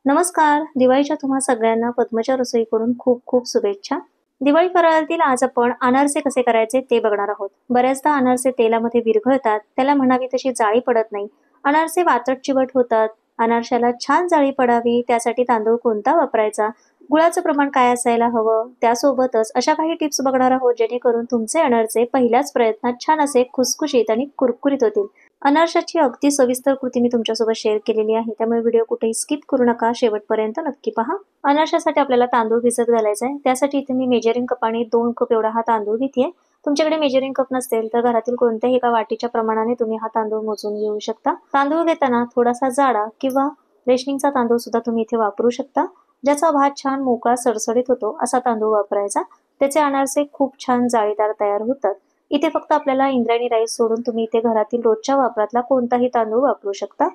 नमस्कार. दिवाळीच्या तुम्हा सगळ्यांना पद्मजा रसोईकडून खूप खूप शुभेच्छा. दिवाळी फराळातील आज आपण अनारसे कसे करायचे ते बघणार आहोत. बऱ्याचदा अनारसे तेलामध्ये विरघळतात, त्याला म्हणावी तशी जाळी पडत नाही. अनारसे वातट चिवट होतात. अनारशाला छान जाळी पडावी त्यासाठी तांदूळ कोणता वापरायचा, गुळाचं प्रमाण काय असायला हवं, त्यासोबतच अशा काही टिप्स बघणार आहोत जेणेकरून तुमचे अनारसे पहिल्याच प्रयत्नात छान असे खुसखुशीत आणि कुरकुरीत होतील. अनारशाची अगदी सविस्तर कृती मी तुमच्यासोबत शेअर केलेली आहे, त्यामुळे व्हिडिओ कुठेही स्किप करू नका, शेवटपर्यंत नक्की पहा. अनारशासाठी आपल्याला तांदूळ भिजत घालायचा आहे. त्यासाठी इथे मी मेजरिंग कपाने 2 कप एवढा हा तांदूळ घेते. तुमच्याकडे मेजरिंग कप नसेल तर घरातील कोणत्याही एका वाटीच्या प्रमाणाने तुम्ही हा तांदूळ मोजून घेऊ शकता. तांदूळ घेताना थोडासा जाडा किंवा रेशनिंगचा तांदूळ सुद्धा तुम्ही इथे वापरू शकता. ज्याचा भात छान मोकळा सरसरीत होतो असा तांदूळ वापरायचा. त्याचे अनारसे खूप छान जाळीदार तयार होतात. इथे फक्त आपल्याला इंद्रायणी राईस सोडून तुम्ही इथे घरातील रोजच्या वापरातला कोणताही तांदूळ वापरू शकता.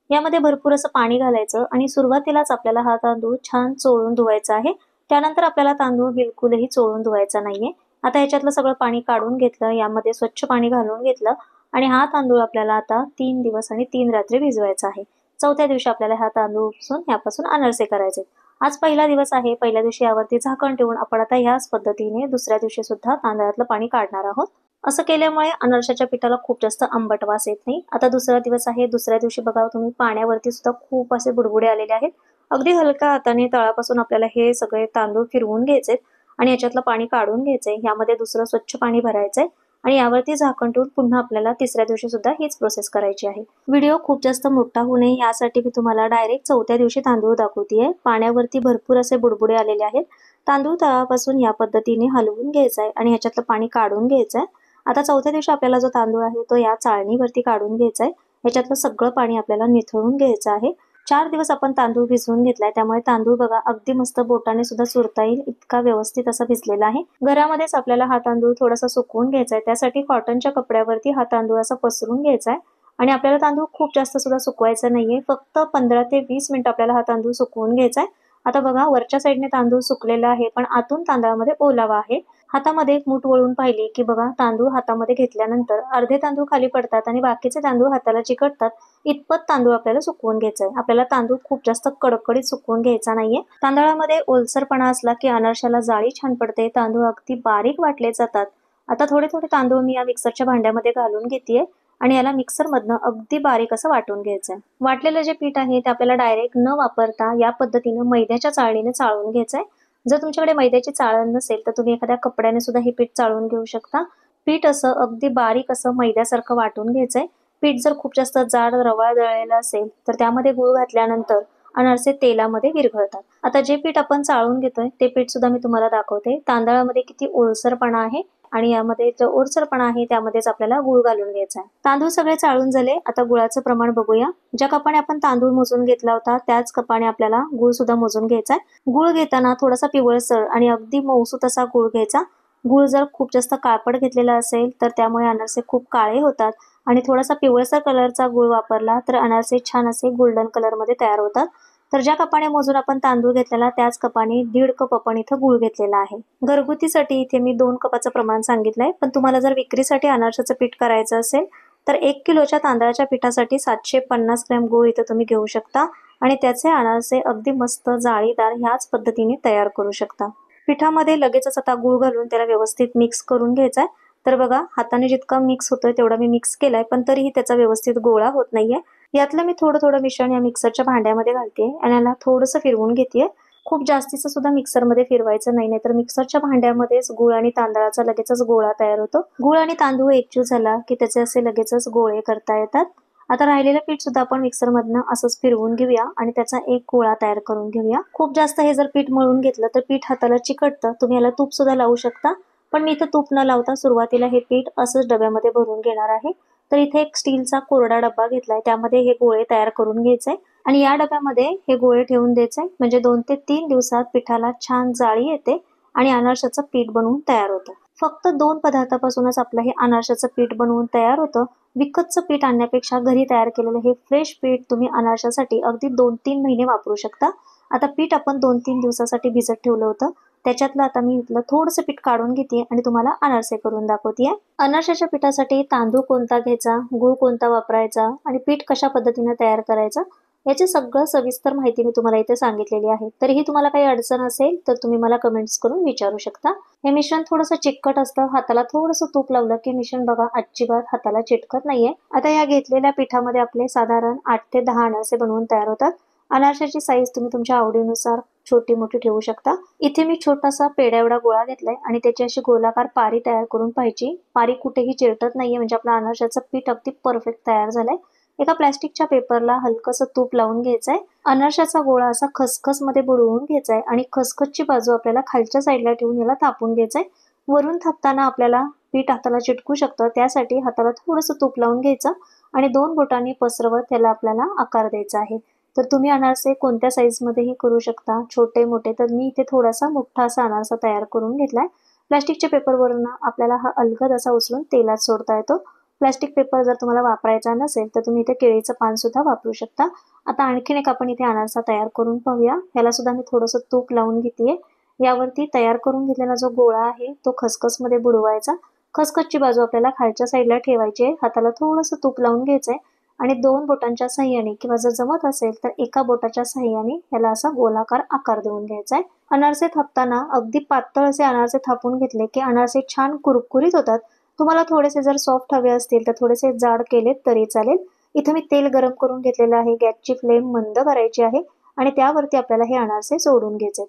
यामध्ये भरपूर असं पाणी घालायचं आणि सुरुवातीलाच आपल्याला हा तांदूळ छान चोळून धुवायचा आहे. त्यानंतर आपल्याला तांदूळ बिलकुलही चोळून धुवायचा नाहीये. आता ह्याच्यातलं सगळं पाणी काढून घेतलं, यामध्ये स्वच्छ पाणी घालून घेतलं आणि हा तांदूळ आपल्याला आता 3 दिवस आणि 3 रात्री भिजवायचा आहे. चौथ्या दिवशी आपल्याला हा तांदूळ उपसून यापासून अनारसे करायचे. आज पहिला दिवस आहे. पहिल्या दिवशी यावरती झाकण ठेवून आपण आता ह्याच पद्धतीने दुसऱ्या दिवशी सुद्धा तांदळातलं पाणी काढणार आहोत. असं केल्यामुळे अनारशाच्या पिठाला खूप जास्त आंबट वास येत नाही. आता दुसरा दिवस आहे. दुसऱ्या दिवशी बघा तुम्ही पाण्यावरती सुद्धा खूप असे बुडबुडे आलेले आहेत. अगदी हलक्या हाताने तळापासून आपल्याला हे सगळे तांदूळ फिरवून घ्यायचे आणि याच्यातलं पाणी काढून घ्यायचंय. यामध्ये दुसरं स्वच्छ पाणी भरायचंय आणि यावरती झाकण ठेवून पुन्हा आपल्याला तिसऱ्या दिवशी सुद्धा हीच प्रोसेस करायची आहे. व्हिडिओ खूप जास्त मोठा होऊ नये यासाठी मी तुम्हाला डायरेक्ट चौथ्या दिवशी तांदूळ दाखवतेय. पाण्यावरती भरपूर असे बुडबुडे आलेले आहेत. तांदूळ तळापासून या पद्धतीने हलवून घ्यायचाय आणि ह्याच्यातलं पाणी काढून घ्यायचंय. आता चौथ्या दिवशी आपल्याला जो तांदूळ आहे तो या चाळणीवरती काढून घ्यायचा आहे. ह्याच्यातलं सगळं पाणी आपल्याला निथळून घ्यायचं आहे. 4 दिवस आपण तांदूळ भिजवून घेतलाय, त्यामुळे तांदूळ बघा अगदी मस्त बोटाने सुद्धा चुरता येईल इतका व्यवस्थित असा भिजलेला आहे. घरामध्येच आपल्याला हा तांदूळ थोडासा सुकवून घ्यायचा आहे. त्यासाठी कॉटनच्या कपड्यावरती हा तांदूळ असा पसरून घ्यायचा आहे आणि आपल्याला तांदूळ खूप जास्त सुद्धा सुकवायचा नाहीये. फक्त 15 ते 20 मिनिट आपल्याला हा तांदूळ सुकवून घ्यायचा आहे. आता बघा वरच्या साईडने तांदूळ सुकलेला आहे, पण आतून तांदळामध्ये ओलावा आहे. हातामध्ये एक मूठ वळून पाहिली की बघा तांदूळ हातामध्ये घेतल्यानंतर अर्धे तांदूळ खाली पडतात आणि बाकीचे तांदूळ हाताला चिकटतात. इतपत तांदूळ आपल्याला सुकवून घ्यायचा आहे. आपल्याला तांदूळ खूप जास्त कडकडीत सुकवून घ्यायचा नाहीये. तांदळामध्ये ओलसरपणा असला की अनारशाला जाळी छान पडते. तांदूळ अगदी बारीक वाटले जातात. आता थोडे थोडे तांदूळ मी या मिक्सरच्या भांड्यामध्ये घालून घेतेय आणि याला मिक्सर मधनं अगदी बारीक असं वाटून घ्यायचंय. वाटलेलं जे पीठ आहे ते आपल्याला डायरेक्ट न वापरता या पद्धतीने मैद्याच्या चाळणीने चाळून घ्यायचंय. जर तुमच्याकडे मैद्याची चाळण नसेल तर तुम्ही एखाद्या कपड्याने सुद्धा हे पीठ चाळून घेऊ शकता. पीठ असं अगदी बारीक असं मैद्यासारखं वाटून घ्यायचंय. पीठ जर खूप जास्त जाड रवाळ दळलेलं असेल तर त्यामध्ये गूळ घातल्यानंतर अनारसे तेलामध्ये विरघळतात. आता जे पीठ आपण चाळून घेतोय ते पीठ सुद्धा मी तुम्हाला दाखवते. तांदळामध्ये किती ओलसरपणा आहे आणि यामध्ये जो ओलसरपणा आहे त्यामध्येच आपल्याला गूळ घालून घ्यायचा आहे. तांदूळ सगळे चाळून झाले. आता गुळाचं प्रमाण बघूया. ज्या कपाने आपण तांदूळ मोजून घेतला होता त्याच कपाने आपल्याला गूळ सुद्धा मोजून घ्यायचा आहे. गूळ घेताना थोडासा पिवळसर आणि अगदी मऊसूत असा गूळ घ्यायचा. गूळ जर खूप जास्त काळपट घेतलेला असेल तर त्यामुळे अनारसे खूप काळे होतात आणि थोडासा पिवळसर कलरचा गूळ वापरला तर अनारसे छान असे गोल्डन कलर मध्ये तयार होतात. तर ज्या कपाने मोजून आपण तांदूळ घेतलेला त्याच कपाने 1.5 कप आपण इथं गूळ घेतलेला आहे. घरगुतीसाठी इथे मी 2 कपाचं प्रमाण सांगितलंय, पण तुम्हाला जर विक्रीसाठी अनारशाचं पीठ करायचं असेल तर 1 किलोच्या तांदळाच्या पिठासाठी 750 ग्रॅम गूळ इथं तुम्ही घेऊ शकता आणि त्याचे अनारसे अगदी मस्त जाळीदार ह्याच पद्धतीने तयार करू शकता. पिठामध्ये लगेचच आता गूळ घालून त्याला व्यवस्थित मिक्स करून घ्यायचा आहे. तर बघा हाताने जितका मिक्स होतोय तेवढा मी मिक्स केलाय, पण तरीही त्याचा व्यवस्थित गोळा होत नाहीये. यातलं मी थोडं थोडं मिश्रण या मिक्सरच्या भांड्यामध्ये घालते आणि याला थोडंसं फिरवून घेते. खूप जास्तीचं सुद्धा मिक्सरमध्ये फिरवायचं नाही, तर मिक्सरच्या भांड्यामध्येच गूळ आणि तांदळाचा लगेचच गोळा तयार होतो. गूळ आणि तांदूळ एकजीव झाला की त्याचे असे लगेचच गोळे करता येतात. आता राहिलेलं पीठ सुद्धा आपण मिक्सर मधनं असंच फिरवून घेऊया आणि त्याचा एक गोळा तयार करून घेऊया. खूप जास्त हे जर पीठ मळून घेतलं तर पीठ हाताला चिकटतं. तुम्ही याला तूप सुद्धा लावू शकता, पण मी इथं तूप न लावता सुरुवातीला हे पीठ असंच डब्यामध्ये भरून घेणार आहे. तर इथे एक स्टीलचा कोरडा डब्बा घेतलाय, त्यामध्ये हे गोळे तयार करून घ्यायचे आणि या डब्यामध्ये हे गोळे ठेवून द्यायचे. म्हणजे 2 ते 3 दिवसात पिठाला छान जाळी येते आणि अनारशाचं पीठ बनवून तयार होतं. फक्त 2 पदार्थापासूनच आपलं हे अनारशाचं पीठ बनवून तयार होतं. विकतचं पीठ आणण्यापेक्षा घरी तयार केलेलं हे फ्रेश पीठ तुम्ही अनारशासाठी अगदी 2-3 महिने वापरू शकता. आता पीठ आपण 2-3 दिवसासाठी भिजत ठेवलं होतं, त्याच्यातलं आता मी इथलं थोडंसं पीठ काढून घेते आणि तुम्हाला अनारसे करून दाखवते. अनारशाच्या पिठासाठी तांदूळ कोणता घ्यायचा, गूळ कोणता वापरायचा आणि पीठ कशा पद्धतीने तयार करायचं याची सगळं सविस्तर माहिती मी तुम्हाला इथे सांगितलेली आहे. तरीही तुम्हाला काही अडचण असेल तर तुम्ही मला कमेंट्स करून विचारू शकता. हे मिश्रण थोडंसं चिकट असतं, हाताला थोडंसं तूप लावलं की मिश्रण बघा अजिबात हाताला चिटकत नाहीये. आता या घेतलेल्या पिठामध्ये आपले साधारण 8 ते 10 अनारसे बनवून तयार होतात. अनारशाची साईज तुम्ही तुमच्या आवडीनुसार छोटी मोठी ठेवू शकता. इथे मी छोटासा पेढा एवढा गोळा घेतलाय आणि त्याची अशी गोलाकार पारी तयार करून पाहिजे. पारी कुठेही चिरटत नाहीये, म्हणजे आपला अनारशाचं पीठ अगदी परफेक्ट तयार झालंय. एका प्लास्टिकच्या पेपरला हलकंसं तूप लावून घ्यायचंय. अनारशाचा गोळा असा खसखस मध्ये बुडवून घ्यायचाय आणि खसखसची बाजू आपल्याला खालच्या साईडला ठेवून याला थापून घ्यायचंय. वरून थापताना आपल्याला पीठ हाताला चिटकू शकतं, त्यासाठी हाताला थोडंसं तूप लावून घ्यायचं आणि 2 बोटांनी पसरवत त्याला आपल्याला आकार द्यायचा आहे. तर तुम्ही अनारसे कोणत्या साईजमध्येही करू शकता, छोटे मोठे. तर मी इथे थोडासा मोठा असा अनारसा तयार करून घेतलाय. प्लास्टिकच्या पेपरवरून आपल्याला हा अलगद असा उचलून तेलात सोडता येतो. प्लास्टिक पेपर जर तुम्हाला वापरायचा नसेल तर तुम्ही इथे केळीचं पान सुद्धा वापरू शकता. आता आणखीन एक आपण इथे अनारसा तयार करून पाहूया. ह्याला सुद्धा मी थोडंसं तूप लावून घेतेय. यावरती तयार करून घेतलेला जो गोळा आहे तो खसखसमध्ये बुडवायचा. खसखसची बाजू आपल्याला खालच्या साईडला ठेवायची आहे. हाताला थोडंसं तूप लावून घ्यायचंय आणि 2 बोटांच्या साह्याने किंवा जर जमत असेल तर एका बोटाच्या साह्याने याला असा गोलाकार आकार देऊन घ्यायचा आहे. अनारसे थापताना अगदी पातळ असे अनारसे थापून घेतले की अनारसे छान कुरकुरीत होतात. तुम्हाला थोडेसे जर सॉफ्ट हवे असतील तर थोडेसे जाड केलेत तरी चालेल. इथे मी तेल गरम करून घेतलेलं आहे. गॅसची फ्लेम मंद करायची आहे आणि त्यावरती आपल्याला हे अनारसे सोडून घ्यायचे.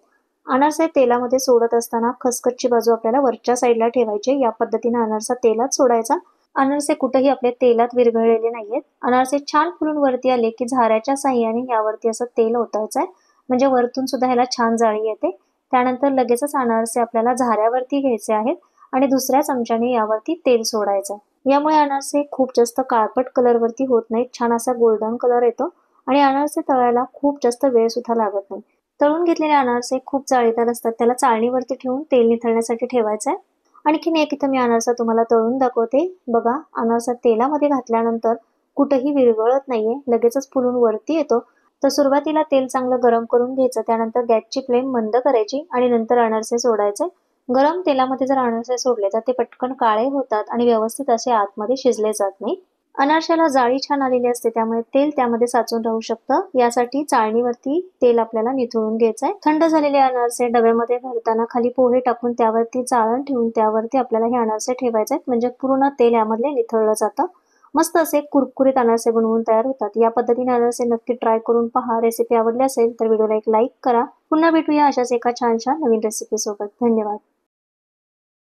अनारसे तेलामध्ये सोडत असताना खसखसची बाजू आपल्याला वरच्या साईडला ठेवायची. या पद्धतीने अनारसा तेलात सोडायचा. अनारसे कुठेही आपले तेलात विरघळलेले नाहीयेत. अनारसे छान फुलून वरती आले की झाऱ्याच्या साह्याने यावरती असं तेल ओतायचंय, म्हणजे वरतून सुद्धा ह्याला छान जाळी येते. त्यानंतर लगेचच अनारसे आपल्याला झाऱ्यावरती घ्यायचे आहेत आणि दुसऱ्या चमच्याने यावरती तेल सोडायचं. यामुळे अनारसे खूप जास्त काळपट कलरवरती होत नाहीत, छान असा गोल्डन कलर येतो आणि अनारसे तळायला खूप जास्त वेळ सुद्धा लागत नाही. तळून घेतलेले अनारसे खूप जाळीदार असतात, त्याला चाळणीवरती ठेवून तेल निथळण्यासाठी ठेवायचं आहे. आणखीन एक इथं मी अनारसा तुम्हाला तळून दाखवते. बघा, अनारसा तेलामध्ये घातल्यानंतर कुठेही विरघळत नाहीये, लगेचच फुलून वरती येतो. तर सुरुवातीला तेल चांगलं गरम करून घ्यायचं, त्यानंतर गॅसची फ्लेम मंद करायची आणि नंतर अनारसे सोडायचे. गरम तेलामध्ये जर अनारसे सोडले तर ते पटकन काळे होतात आणि व्यवस्थित असे आतमध्ये शिजले जात नाही. अनारशाला जाळी छान आलेली असते, त्यामुळे तेल त्यामध्ये साचून राहू शकतं. यासाठी चाळणीवरती तेल आपल्याला निथळून घ्यायचंय. थंड झालेले अनारसे डब्यामध्ये भरताना खाली पोहे टाकून त्यावरती चाळण ठेवून त्यावरती आपल्याला हे अनारसे ठेवायचे आहेत, म्हणजे पूर्ण तेल यामधले निथळलं जातं. मस्त असे कुरकुरीत अनारसे बनवून तयार होतात. या पद्धतीने अनारसे नक्की ट्राय करून पहा. रेसिपी आवडली असेल तर व्हिडिओला एक लाईक करा. पुन्हा भेटूया अशाच एका छानशा नवीन रेसिपी सोबत. धन्यवाद.